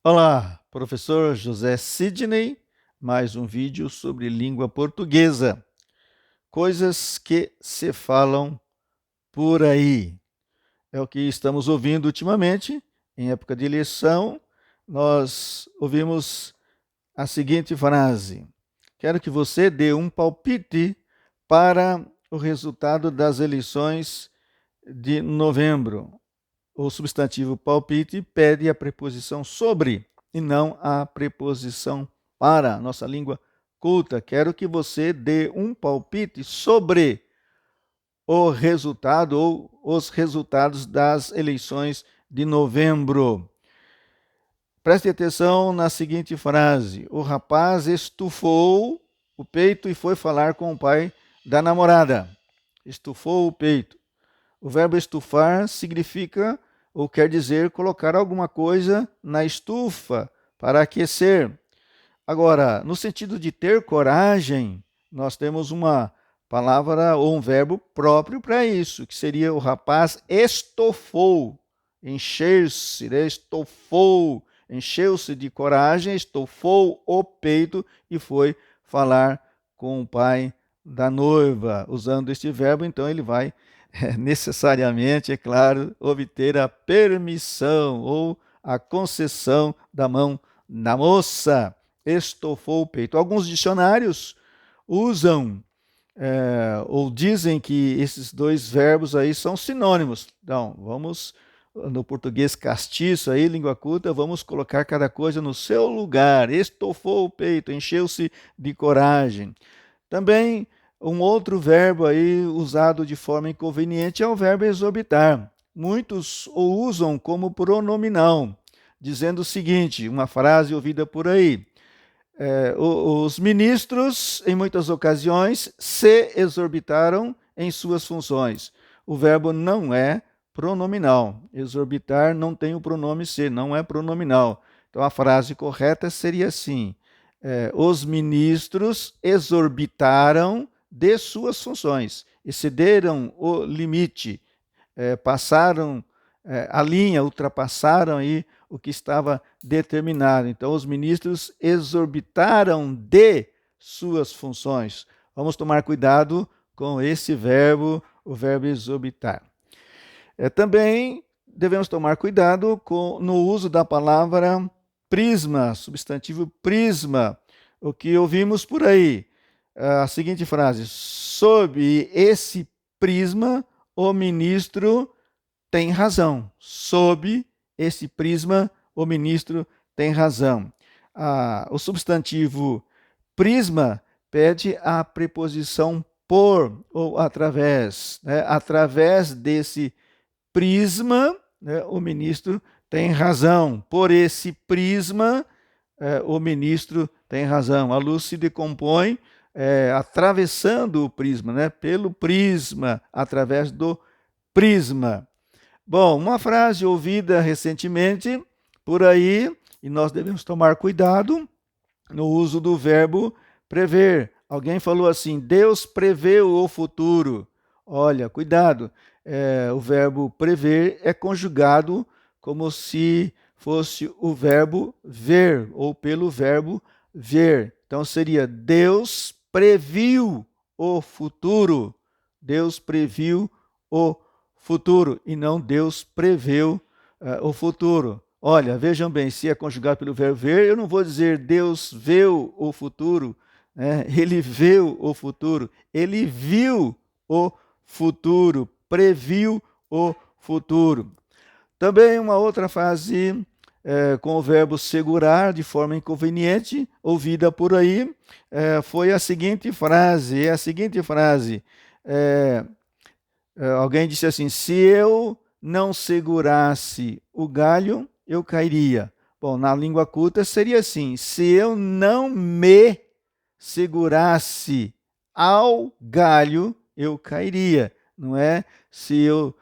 Olá, professor José Sidney, mais um vídeo sobre língua portuguesa. Coisas que se falam por aí. É o que estamos ouvindo ultimamente. Em época de eleição, nós ouvimos a seguinte frase: quero que você dê um palpite para o resultado das eleições de novembro. O substantivo palpite pede a preposição sobre e não a preposição para. Nossa língua culta. Quero que você dê um palpite sobre o resultado ou os resultados das eleições de novembro. Preste atenção na seguinte frase: o rapaz estufou o peito e foi falar com o pai da namorada. Estufou o peito. O verbo estufar significa ou quer dizer colocar alguma coisa na estufa para aquecer. Agora, no sentido de ter coragem, nós temos uma palavra ou um verbo próprio para isso, que seria o rapaz estofou, encher-se, né? Estofou, encheu-se de coragem, estofou o peito e foi falar com o pai da noiva. Usando este verbo, então ele vai necessariamente, é claro, obter a permissão ou a concessão da mão da moça. Estofou o peito. Alguns dicionários usam ou dizem que esses dois verbos aí são sinônimos. Então, vamos, no português castiço aí, língua culta, vamos colocar cada coisa no seu lugar. Estofou o peito, encheu-se de coragem. Também um outro verbo aí usado de forma inconveniente é o verbo exorbitar. Muitos o usam como pronominal, dizendo o seguinte, uma frase ouvida por aí: os ministros, em muitas ocasiões, se exorbitaram em suas funções. O verbo não é pronominal. Exorbitar não tem o pronome se, não é pronominal. Então a frase correta seria assim: os ministros exorbitaram de suas funções, excederam o limite, passaram a linha, ultrapassaram aí o que estava determinado. Então, os ministros exorbitaram de suas funções. Vamos tomar cuidado com esse verbo, o verbo exorbitar. Também devemos tomar cuidado no uso da palavra prisma, substantivo prisma, o que ouvimos por aí. A seguinte frase: sob esse prisma, o ministro tem razão. Sob esse prisma, o ministro tem razão. O substantivo prisma pede a preposição por ou através. Né? Através desse prisma, né, o ministro tem razão. Por esse prisma, o ministro tem razão. A luz se decompõe atravessando o prisma, né? Pelo prisma, através do prisma. Bom, uma frase ouvida recentemente por aí, e nós devemos tomar cuidado no uso do verbo prever. Alguém falou assim: Deus prevê o futuro. Olha, cuidado, o verbo prever é conjugado como se fosse o verbo ver, ou pelo verbo ver. Então seria: Deus previu o futuro. Deus previu o futuro, e não Deus preveu o futuro. Olha, vejam bem, se é conjugado pelo verbo ver, eu não vou dizer Deus viu o futuro, né? Ele viu o futuro, ele viu o futuro, previu o futuro. Também uma outra frase com o verbo segurar de forma inconveniente, ouvida por aí, foi a seguinte frase, alguém disse assim: se eu não segurasse o galho, eu cairia. Bom, na língua culta seria assim: se eu não me segurasse ao galho, eu cairia. Não é se eu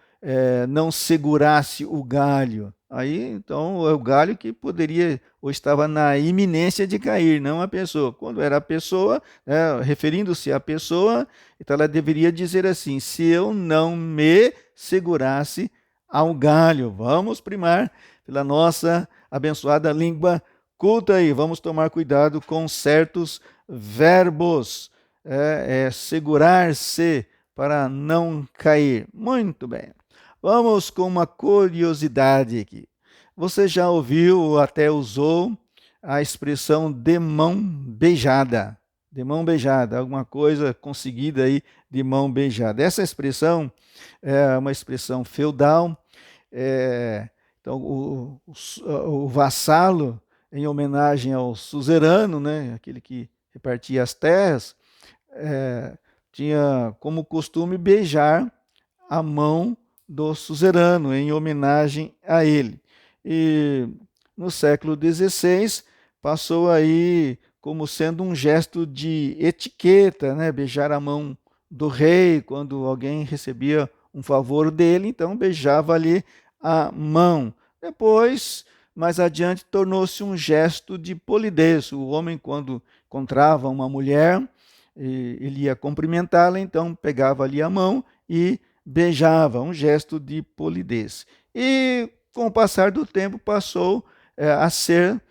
não segurasse o galho. Aí, então, é o galho que poderia ou estava na iminência de cair, não a pessoa. Quando era a pessoa, referindo-se à pessoa, então ela deveria dizer assim: se eu não me segurasse ao galho. Vamos primar pela nossa abençoada língua culta aí. Vamos tomar cuidado com certos verbos. Segurar-se para não cair. Muito bem. Vamos com uma curiosidade aqui. Você já ouviu ou até usou a expressão de mão beijada? De mão beijada, alguma coisa conseguida aí de mão beijada. Essa expressão é uma expressão feudal. Então, o vassalo, em homenagem ao suzerano, né, aquele que repartia as terras, tinha como costume beijar a mão do suzerano, em homenagem a ele. E no século XVI passou aí como sendo um gesto de etiqueta, né? Beijar a mão do rei quando alguém recebia um favor dele, então beijava ali a mão. Depois, mais adiante, tornou-se um gesto de polidez. O homem, quando encontrava uma mulher, ele ia cumprimentá-la, então pegava ali a mão e beijava, um gesto de polidez. E com o passar do tempo passou a ser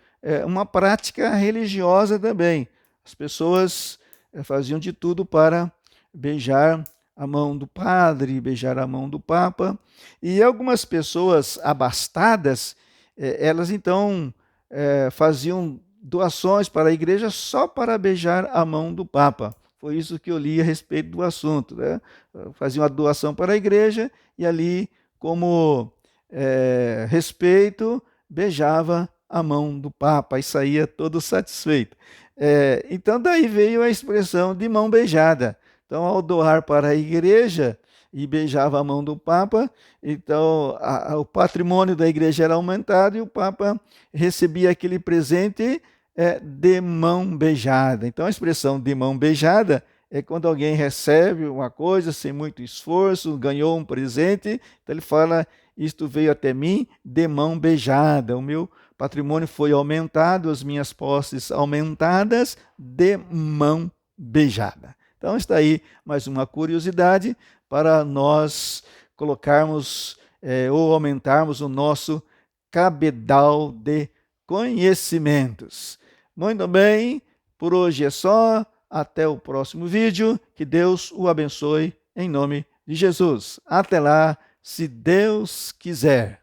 uma prática religiosa também. As pessoas faziam de tudo para beijar a mão do padre, beijar a mão do papa. E algumas pessoas abastadas, elas então faziam doações para a igreja só para beijar a mão do papa. Foi isso que eu li a respeito do assunto, né? Faziam a doação para a igreja e ali, como respeito, beijava a mão do Papa e saía todo satisfeito. Então daí veio a expressão de mão beijada. Então, ao doar para a igreja e beijava a mão do Papa, então o patrimônio da igreja era aumentado e o Papa recebia aquele presente de mão beijada. Então, a expressão de mão beijada é quando alguém recebe uma coisa sem muito esforço, ganhou um presente, então ele fala: isto veio até mim de mão beijada, o meu patrimônio foi aumentado, as minhas posses aumentadas de mão beijada. Então está aí mais uma curiosidade para nós colocarmos ou aumentarmos o nosso cabedal de conhecimentos. Muito bem, por hoje é só. Até o próximo vídeo. Que Deus o abençoe em nome de Jesus. Até lá, se Deus quiser.